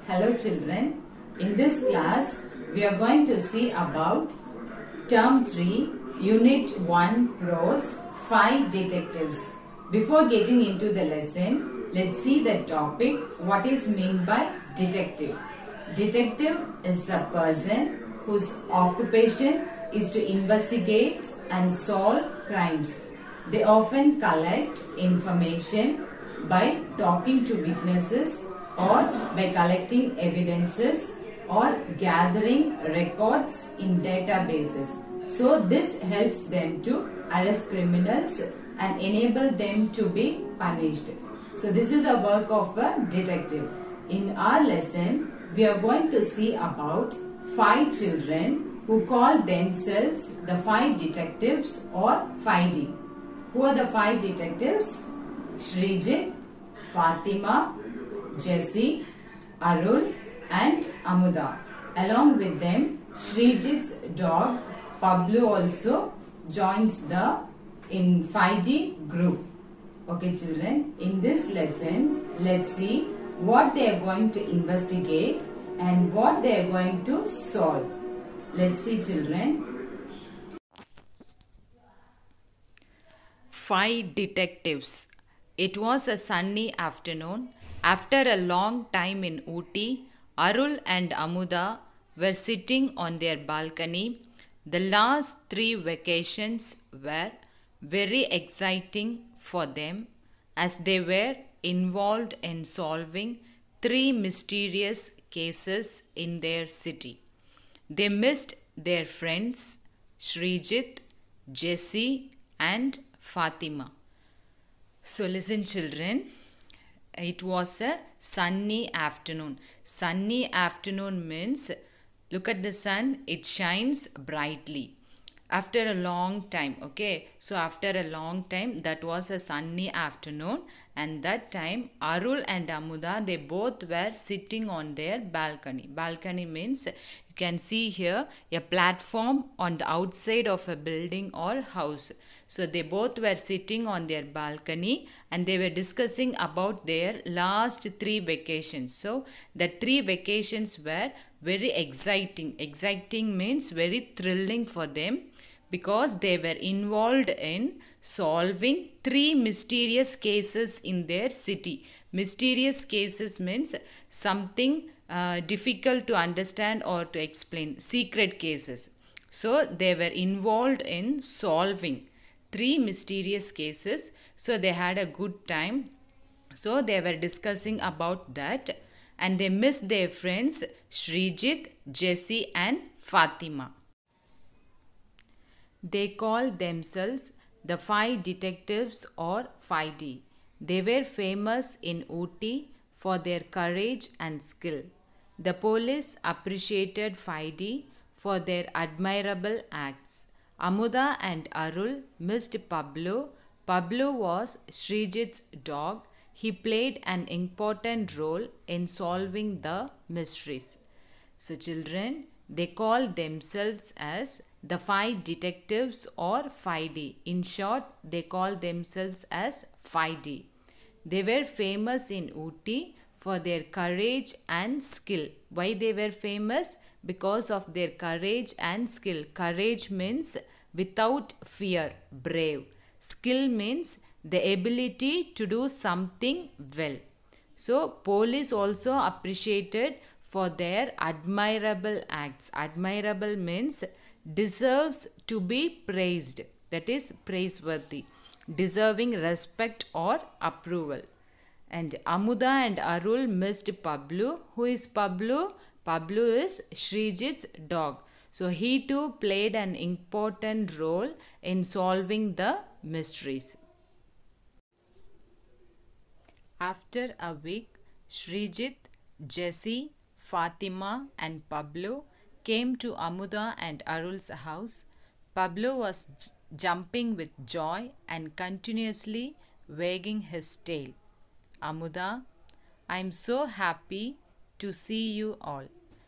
Hello children, in this class we are going to see about Term 3, Unit 1 Prose 5 Detectives. Before getting into the lesson, let's see the topic, what is meant by detective. Detective is a person whose occupation is to investigate and solve crimes. They often collect information by talking to witnesses or by collecting evidences or gathering records in databases. So this helps them to arrest criminals and enable them to be punished. So this is a work of a detective. In our lesson, we are going to see about 5 children who call themselves the 5 detectives or 5D. Who are the 5 detectives? Srijit, Fatima, Jessie, Arul and Amuda. Along with them, Srijit's dog Pablo also joins the in 5D group. Okay children, in this lesson, let's see what they are going to investigate and what they are going to solve. Let's see children. 5 detectives. It was a sunny afternoon. After a long time in Ooty, Arul and Amuda were sitting on their balcony. The last 3 vacations were very exciting for them as they were involved in solving 3 mysterious cases in their city. They missed their friends Srijit, Jessie and Fatima. So listen children, it was a sunny afternoon. Sunny afternoon means, look at the sun, it shines brightly. After a long time, okay, so after a long time, that was a sunny afternoon, and that time Arul and Amuda, they both were sitting on their balcony. Balcony means, you can see here a platform on the outside of a building or house. So they both were sitting on their balcony and they were discussing about their last 3 vacations. So the 3 vacations were very exciting. Exciting means very thrilling for them because they were involved in solving 3 mysterious cases in their city. Mysterious cases means something difficult to understand or to explain. Secret cases. So they were involved in solving 3 mysterious cases. So they had a good time. So they were discussing about that and they missed their friends Srijit, Jessie and Fatima. They called themselves the 5 detectives or 5D. They were famous in Ooty for their courage and skill. The police appreciated 5D for their admirable acts. Amuda and Arul missed Pablo. Pablo was Srijit's dog. He played an important role in solving the mysteries. So children, they call themselves as the 5 detectives or 5D. In short, they call themselves as 5D. They were famous in Ooty for their courage and skill. Why they were famous? Because of their courage and skill. Courage means without fear, brave. Skill means the ability to do something well. So police also appreciated for their admirable acts. Admirable means deserves to be praised. That is praiseworthy. Deserving respect or approval. And Amuda and Arul missed Pablo. Who is Pablo? Pablo is Srijit's dog. So he too played an important role in solving the mysteries. After a week, Srijit, Jessie, Fatima and Pablo came to Amuda and Arul's house. Pablo was jumping with joy and continuously wagging his tail. Amuda, I am so happy to see you all.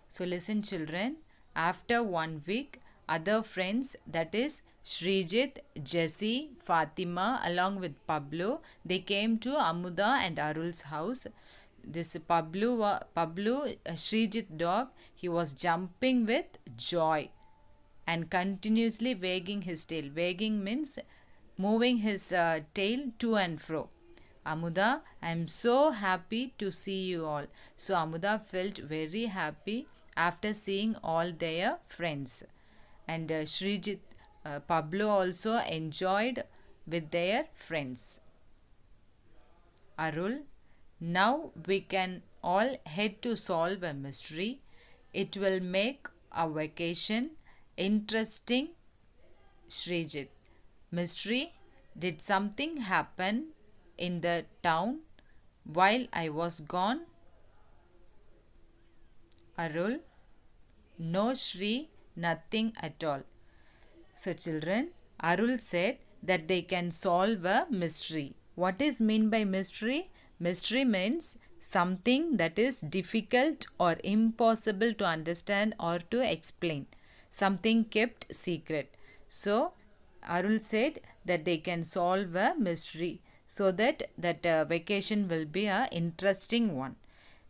So listen children, after 1 week, other friends, that is Srijit, Jessie, Fatima along with Pablo, they came to Amuda and Arul's house. this Pablu Srijit dog, he was jumping with joy and continuously wagging his tail. Wagging means moving his tail to and fro. Amuda, I am so happy to see you all. So Amuda felt very happy after seeing all their friends. And Srijit, Pablo also enjoyed with their friends. Arul, now we can all head to solve a mystery. It will make our vacation interesting. Srijit, mystery, did something happen in the town while I was gone? Arul, no Shri, nothing at all. So children, Arul said that they can solve a mystery. What is meant by mystery? Mystery means something that is difficult or impossible to understand or to explain. Something kept secret. So Arul said that they can solve a mystery so that vacation will be a interesting one.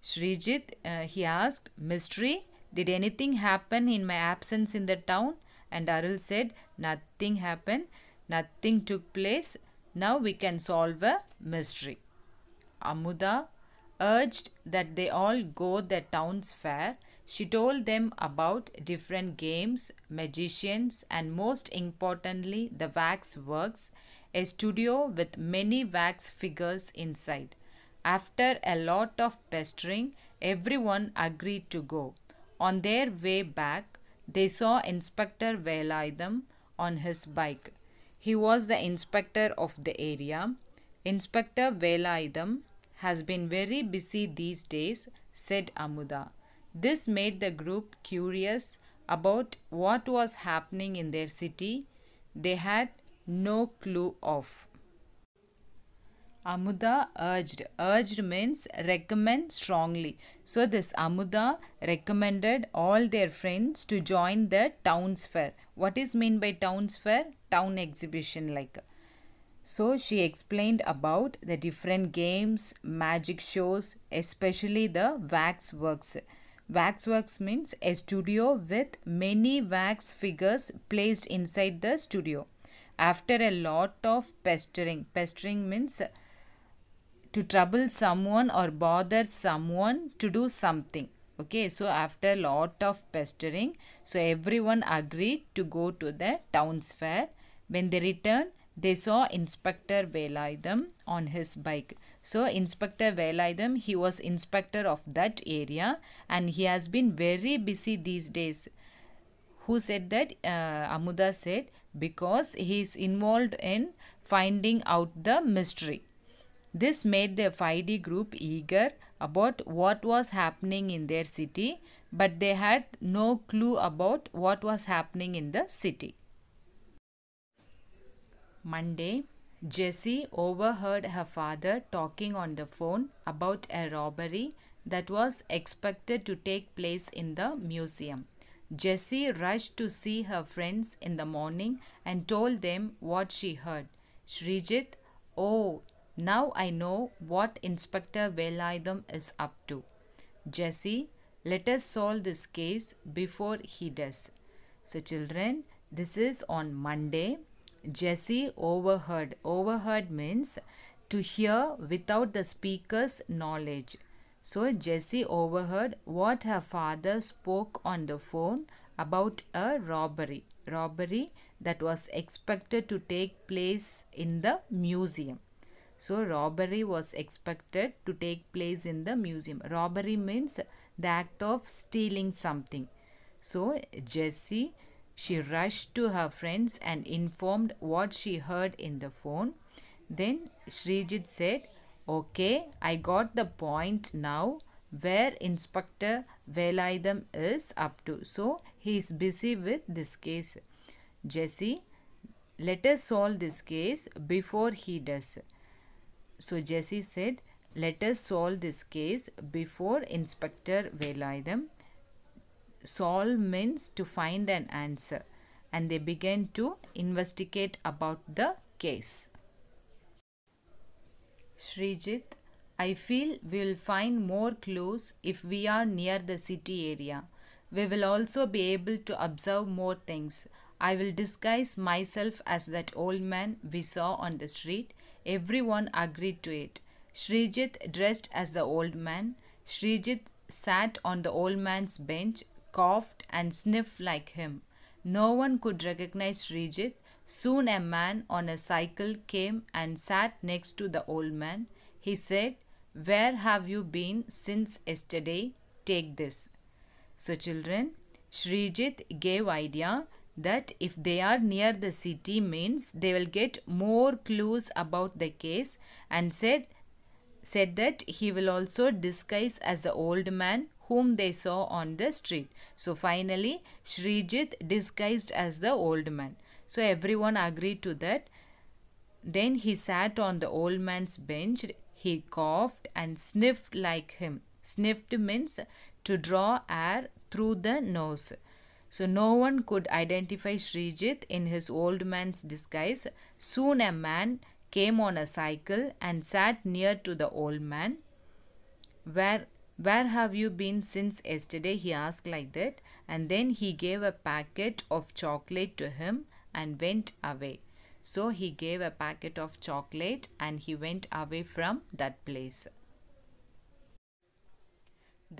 Srijit, he asked, mystery, did anything happen in my absence in the town? And Arul said, nothing happened, nothing took place. Now we can solve a mystery. Amuda urged that they all go the town's fair. She told them about different games, magicians, and most importantly, the wax works, a studio with many wax figures inside. After a lot of pestering, everyone agreed to go. On their way back, they saw Inspector Velaidam on his bike. He was the inspector of the area. Inspector Velaidam has been very busy these days, said Amuda. This made the group curious about what was happening in their city. They had no clue of. Amuda urged. Urged means recommend strongly. So this Amuda recommended all their friends to join the town's fair. What is meant by town's fair? Town exhibition like. So she explained about the different games, magic shows, especially the wax works. Wax works means a studio with many wax figures placed inside the studio. After a lot of pestering means to trouble someone or bother someone to do something. Okay, so after a lot of pestering, so everyone agreed to go to the town's fair. When they returned, they saw Inspector Velaidam on his bike. So Inspector Velaidam, he was inspector of that area and he has been very busy these days. Who said that? Amuda said, because he is involved in finding out the mystery. This made the 5D group eager about what was happening in their city, but they had no clue about what was happening in the city. Monday, Jessie overheard her father talking on the phone about a robbery that was expected to take place in the museum. Jessie rushed to see her friends in the morning and told them what she heard. Srijit, oh, now I know what Inspector Velaidam is up to. Jessie, let us solve this case before he does. So children, this is on Monday. Jessie overheard. Overheard means to hear without the speaker's knowledge. So Jessie overheard what her father spoke on the phone about a robbery. Robbery that was expected to take place in the museum. So robbery was expected to take place in the museum. Robbery means the act of stealing something. So Jessie, she rushed to her friends and informed what she heard in the phone. Then Srijit said, okay, I got the point now where Inspector Velaidam is up to. So he is busy with this case. Jessie, let us solve this case before he does. So Jessie said, let us solve this case before Inspector Velaidam. Solve means to find an answer, and they began to investigate about the case. Srijit, I feel we will find more clues if we are near the city area. We will also be able to observe more things. I will disguise myself as that old man we saw on the street. Everyone agreed to it. Srijit dressed as the old man. Srijit sat on the old man's bench, coughed and sniffed like him. No one could recognize Srijit. Soon a man on a cycle came and sat next to the old man. He said, "Where have you been since yesterday? Take this." So children, Srijit gave idea that if they are near the city means they will get more clues about the case, and said that he will also disguise as the old man whom they saw on the street. So finally Srijit disguised as the old man. So everyone agreed to that. Then he sat on the old man's bench. He coughed and sniffed like him. Sniffed means to draw air through the nose. So no one could identify Srijit in his old man's disguise. Soon a man came on a cycle and sat near to the old man. Where have you been since yesterday?" he asked like that. And then he gave a packet of chocolate to him and went away. So he gave a packet of chocolate and he went away from that place.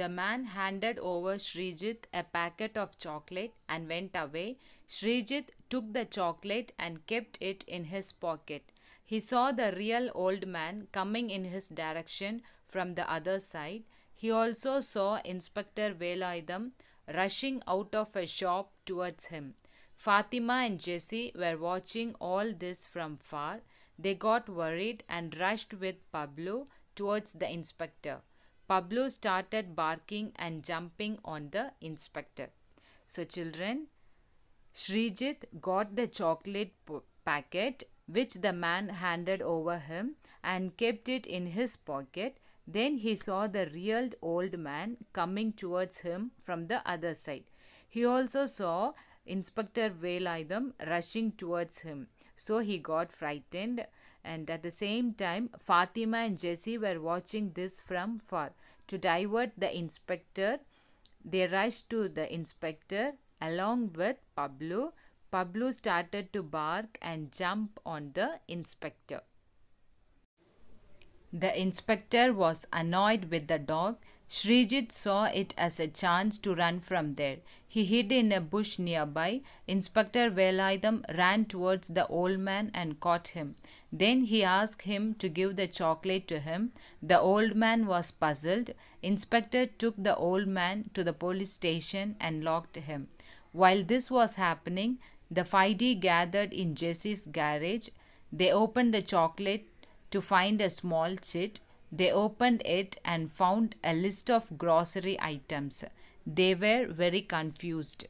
The man handed over Srijit a packet of chocolate and went away. Srijit took the chocolate and kept it in his pocket. He saw the real old man coming in his direction from the other side. He also saw Inspector Velayudham rushing out of a shop towards him. Fatima and Jessie were watching all this from far. They got worried and rushed with Pablo towards the inspector. Pablo started barking and jumping on the inspector. So children, Srijit got the chocolate packet which the man handed over him and kept it in his pocket. Then he saw the real old man coming towards him from the other side. He also saw Inspector Velayudham rushing towards him. So he got frightened, and at the same time Fatima and Jessie were watching this from far. To divert the inspector, they rushed to the inspector along with Pablo. Pablo started to bark and jump on the inspector. The inspector was annoyed with the dog. Srijit saw it as a chance to run from there. He hid in a bush nearby. Inspector Velayudham ran towards the old man and caught him. Then he asked him to give the chocolate to him. The old man was puzzled. Inspector took the old man to the police station and locked him. While this was happening, the 5D gathered in Jessie's garage. They opened the chocolate to find a small chit. They opened it and found a list of grocery items. They were very confused.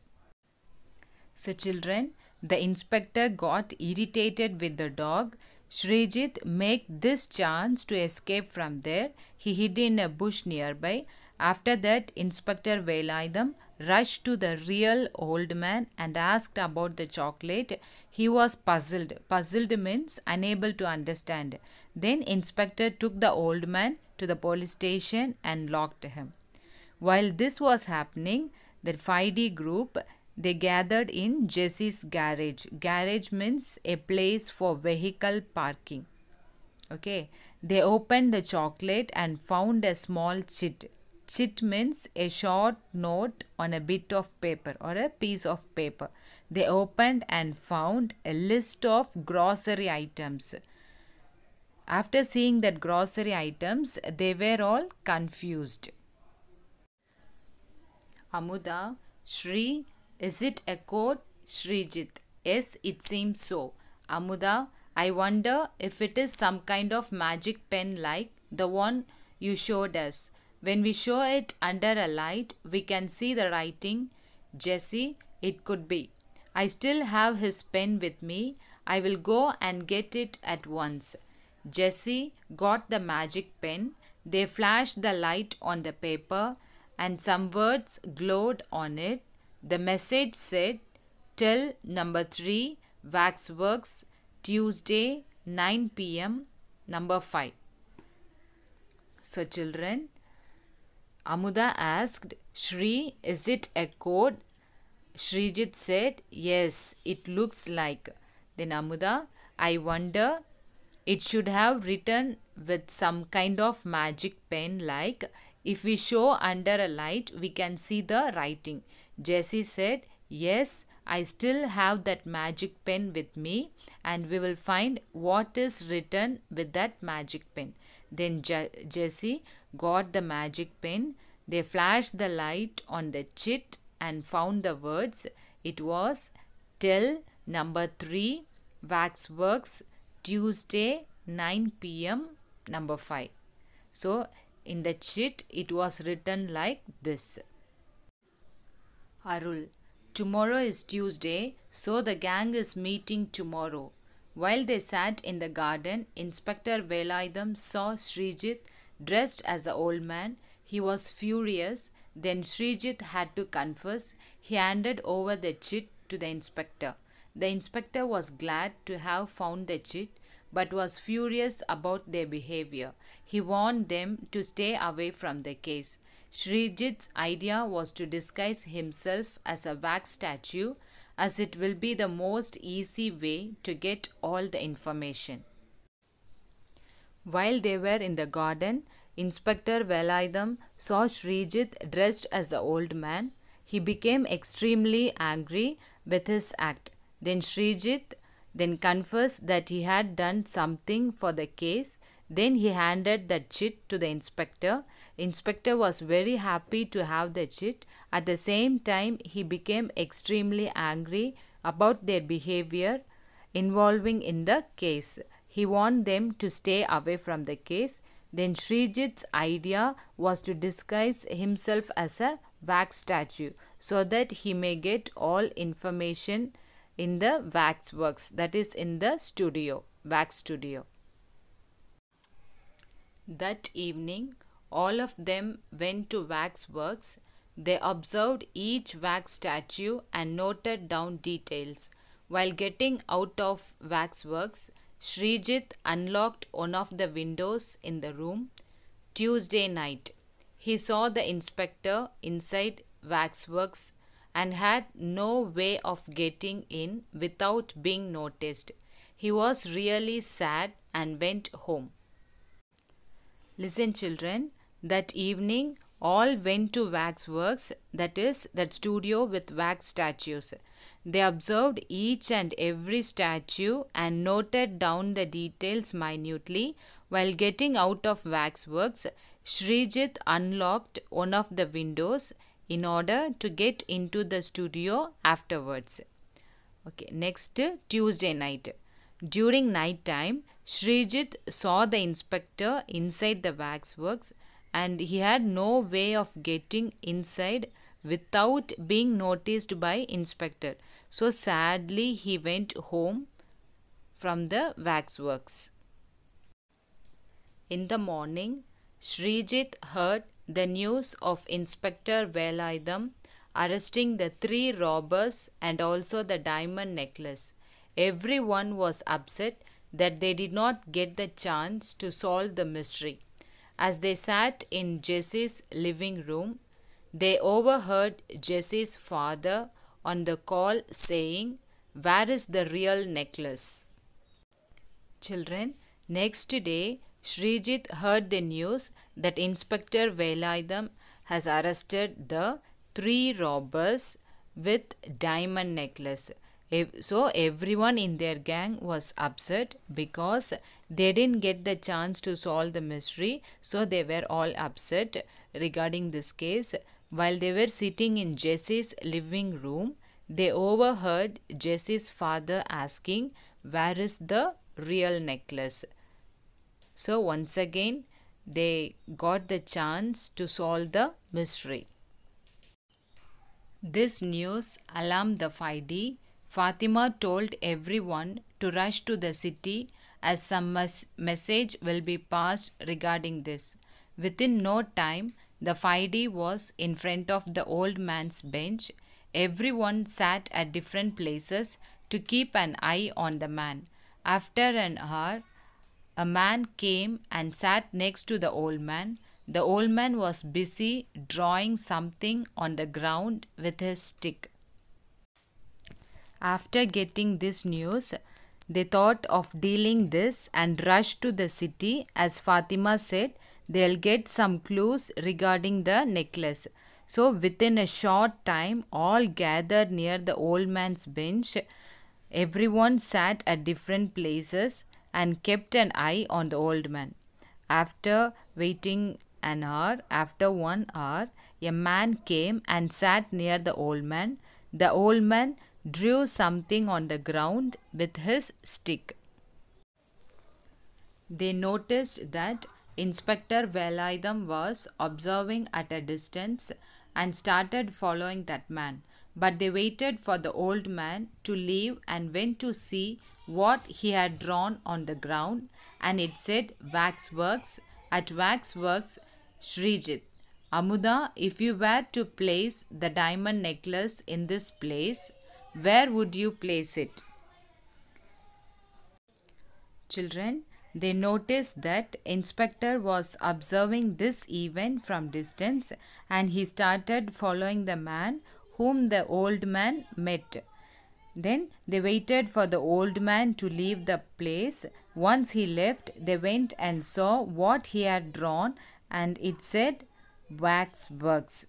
So children, the inspector got irritated with the dog. Srijit made this chance to escape from there. He hid in a bush nearby. After that, Inspector Velayudham rushed to the real old man and asked about the chocolate. He was puzzled. Puzzled means unable to understand. Then Inspector took the old man to the police station and locked him. While this was happening, the 5D group, they gathered in Jessie's garage. Garage means a place for vehicle parking. Okay. They opened the chocolate and found a small chit. Chit means a short note on a bit of paper or a piece of paper. They opened and found a list of grocery items. After seeing that grocery items, they were all confused. Amuda, Shri, is it a code? Srijit, yes, it seems so. Amuda, I wonder if it is some kind of magic pen like the one you showed us. When we show it under a light, we can see the writing. Jessie, it could be. I still have his pen with me. I will go and get it at once. Jessie got the magic pen. They flashed the light on the paper and some words glowed on it. The message said, "Tell number 3, Waxworks, Tuesday, 9 p.m., number 5. So children, Amuda asked, Shri, is it a code? Srijit said, yes, it looks like. Then Amuda, I wonder, it should have written with some kind of magic pen, like if we show under a light, we can see the writing. Jessie said, yes, I still have that magic pen with me, and we will find what is written with that magic pen. Then Jessie got the magic pen. They flashed the light on the chit and found the words. It was till number 3, Waxworks, Tuesday, 9 p.m., number 5. So, in the chit, it was written like this. Arul, tomorrow is Tuesday, so the gang is meeting tomorrow. While they sat in the garden, Inspector Velaidam saw Srijit dressed as the old man. He was furious. Then Srijit had to confess. He handed over the chit to the inspector. The inspector was glad to have found the chit, but was furious about their behavior. He warned them to stay away from the case. Srijit's idea was to disguise himself as a wax statue, as it will be the most easy way to get all the information. While they were in the garden, Inspector Velaidam saw Srijit dressed as the old man. He became extremely angry with his act. Then Srijit confessed that he had done something for the case. Then he handed the chit to the inspector. Inspector was very happy to have the chit. At the same time, he became extremely angry about their behavior involving in the case. He warned them to stay away from the case. Then Srijit's idea was to disguise himself as a wax statue so that he may get all information in the waxworks, that is in the studio, wax studio. That evening, all of them went to waxworks. They observed each wax statue and noted down details. While getting out of waxworks, Srijit unlocked one of the windows in the room. Tuesday night, he saw the inspector inside waxworks and had no way of getting in without being noticed. He was really sad and went home. Listen, children, that evening all went to waxworks, that is, that studio with wax statues. They observed each and every statue and noted down the details minutely. While getting out of waxworks, Srijit unlocked one of the windows in order to get into the studio afterwards. Okay, next, Tuesday night. During night time, Srijit saw the inspector inside the waxworks and he had no way of getting inside without being noticed by inspector. So sadly he went home from the waxworks. In the morning, Srijit heard the news of Inspector Velaidam arresting the 3 robbers and also the diamond necklace. Everyone was upset that they did not get the chance to solve the mystery. As they sat in Jessie's living room, they overheard Jessie's father on the call saying, "Where is the real necklace?" Children, next day, Srijit heard the news that Inspector Velaidam has arrested the 3 robbers with diamond necklace. So everyone in their gang was upset because they didn't get the chance to solve the mystery. So they were all upset regarding this case. While they were sitting in Jessie's living room, they overheard Jessie's father asking, "Where is the real necklace?" So once again, they got the chance to solve the mystery. This news alarmed the Faidi. Fatima told everyone to rush to the city as some message will be passed regarding this. Within no time, the Faidi was in front of the old man's bench. Everyone sat at different places to keep an eye on the man. After an hour, a man came and sat next to the old man. The old man was busy drawing something on the ground with his stick. After getting this news, they thought of dealing this and rushed to the city. As Fatima said, they'll get some clues regarding the necklace. So within a short time, all gathered near the old man's bench. Everyone sat at different places and kept an eye on the old man. After waiting after 1 hour, a man came and sat near the old man. The old man drew something on the ground with his stick. They noticed that Inspector Velaidam was observing at a distance and started following that man. But they waited for the old man to leave and went to see what he had drawn on the ground, and it said Waxworks. At Waxworks, Srijit. Amuda, if you were to place the diamond necklace in this place, where would you place it? Children, they noticed that Inspector was observing this event from distance, and he started following the man whom the old man met. Then they waited for the old man to leave the place. Once he left, they went and saw what he had drawn, and it said Waxworks.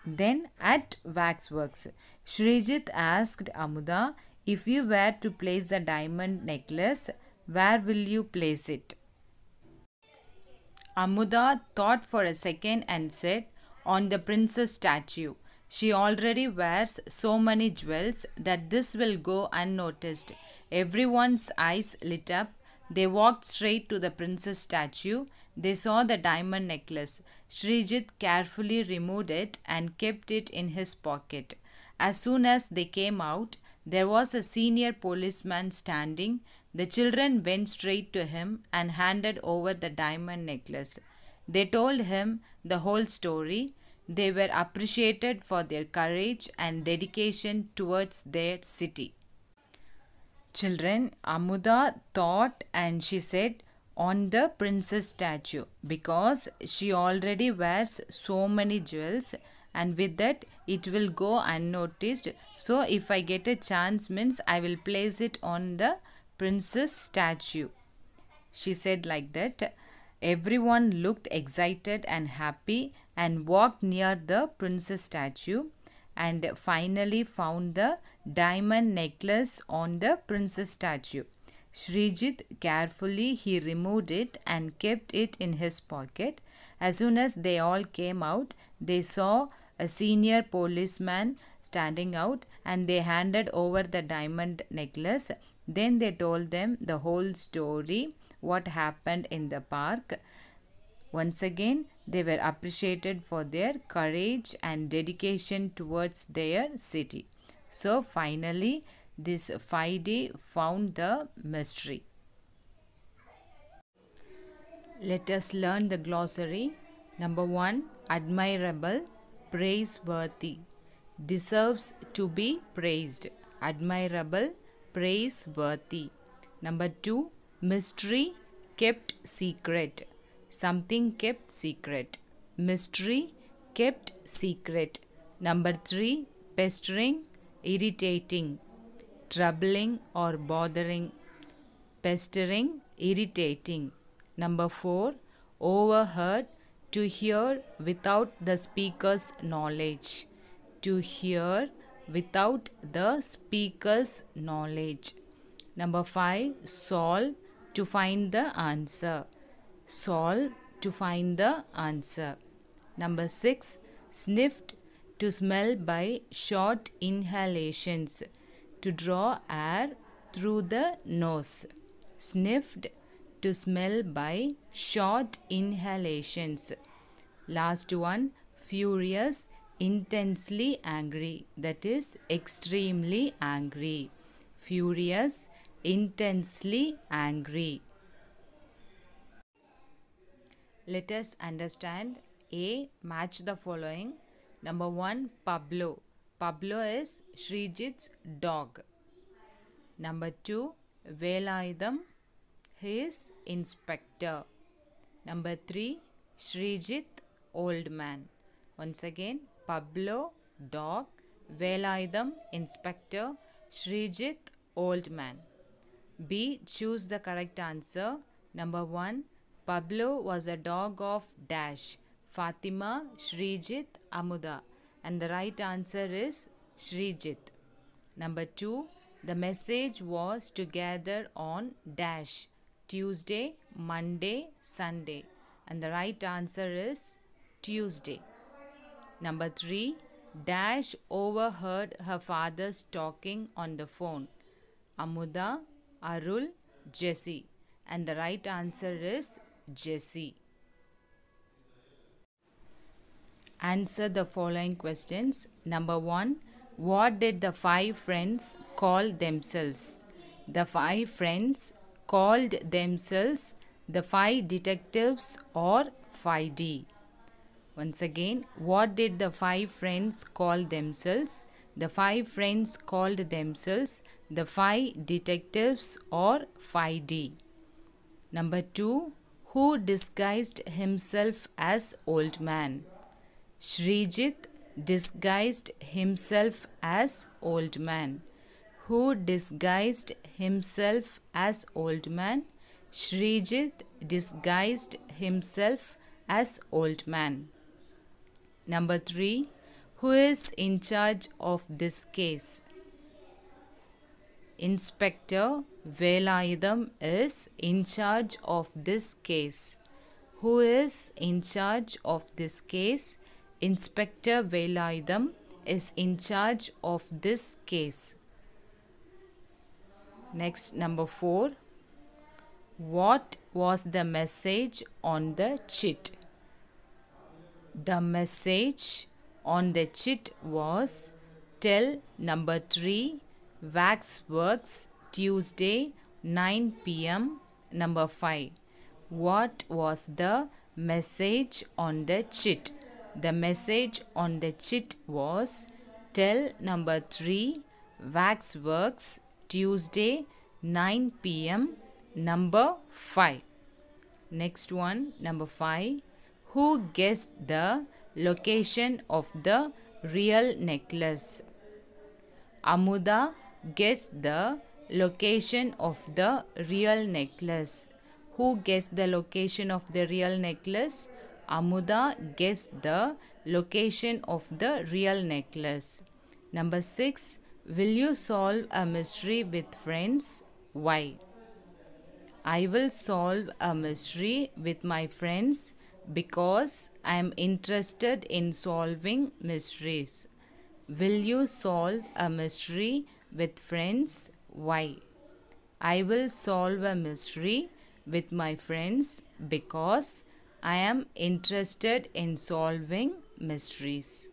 Then at Waxworks, Srijit asked Amuda, if you were to place the diamond necklace, where will you place it? Amuda thought for a second and said, on the princess statue. She already wears so many jewels that this will go unnoticed. Everyone's eyes lit up. They walked straight to the princess statue. They saw the diamond necklace. Srijit carefully removed it and kept it in his pocket. As soon as they came out, there was a senior policeman standing. The children went straight to him and handed over the diamond necklace. They told him the whole story. They were appreciated for their courage and dedication towards their city. Children, Amuda thought and she said, on the princess statue, because she already wears so many jewels, and with that it will go unnoticed. So if I get a chance means I will place it on the princess statue. She said like that. Everyone looked excited and happy and walked near the princess statue and finally found the diamond necklace on the princess statue. Srijit carefully he removed it and kept it in his pocket. As soon as they all came out, they saw a senior policeman standing out and they handed over the diamond necklace. Then they told them the whole story, what happened in the park. Once again, they were appreciated for their courage and dedication towards their city. So finally, this 5-day found the mystery. Let us learn the glossary. Number 1, admirable, praiseworthy, deserves to be praised. Admirable, praiseworthy. Number 2, mystery, kept secret. Something kept secret. Mystery, kept secret. Number 3, pestering, irritating, troubling or bothering. Pestering, irritating. Number 4, overheard, to hear without the speaker's knowledge. To hear without the speaker's knowledge. Number 5, solve, to find the answer. Solve, to find the answer. Number 6, sniffed, to smell by short inhalations. To draw air through the nose. Sniffed, to smell by short inhalations. Last one, furious, intensely angry, that is extremely angry. Furious, intensely angry. Let us understand. A, match the following. Number 1, Pablo. Pablo is Srijit's dog. Number 2, Velaidam. his inspector. Number 3, Srijit, old man. Once again, Pablo, dog, Velayudham, inspector, Srijit, old man. B. Choose the correct answer. Number 1, Pablo was a dog of dash, Fatima, Srijit, Amuda. And the right answer is Srijit. Number 2, the message was to gather on dash, Tuesday, Monday, Sunday. And the right answer is Tuesday. Number 3, dash overheard her father's talking on the phone, Amuda, Arul, Jesse. And the right answer is Jesse. Answer the following questions. Number 1, what did the 5 friends call themselves? The 5 friends called themselves the 5 detectives or 5D. Once again, what did the 5 friends call themselves? The 5 friends called themselves the 5 detectives or 5D. Number 2, who disguised himself as old man? Srijit disguised himself as old man. Who disguised himself as old man? Srijit disguised himself as old man. Number 3, who is in charge of this case? Inspector Velayudham is in charge of this case. Who is in charge of this case? Inspector Velayudham is in charge of this case. Next, number 4. What was the message on the chit? The message on the chit was, tell number 3 waxworks Tuesday 9 p.m. Number 5. What was the message on the chit? The message on the chit was, tell number 3 waxworks Tuesday 9 p.m. Number 5. Next one, number 5. Who guessed the location of the real necklace? Amuda guessed the location of the real necklace. Who guessed the location of the real necklace? Amuda guessed the location of the real necklace. Number 6. Will you solve a mystery with friends? Why? I will solve a mystery with my friends because I am interested in solving mysteries. Will you solve a mystery with friends? Why? I will solve a mystery with my friends because I am interested in solving mysteries.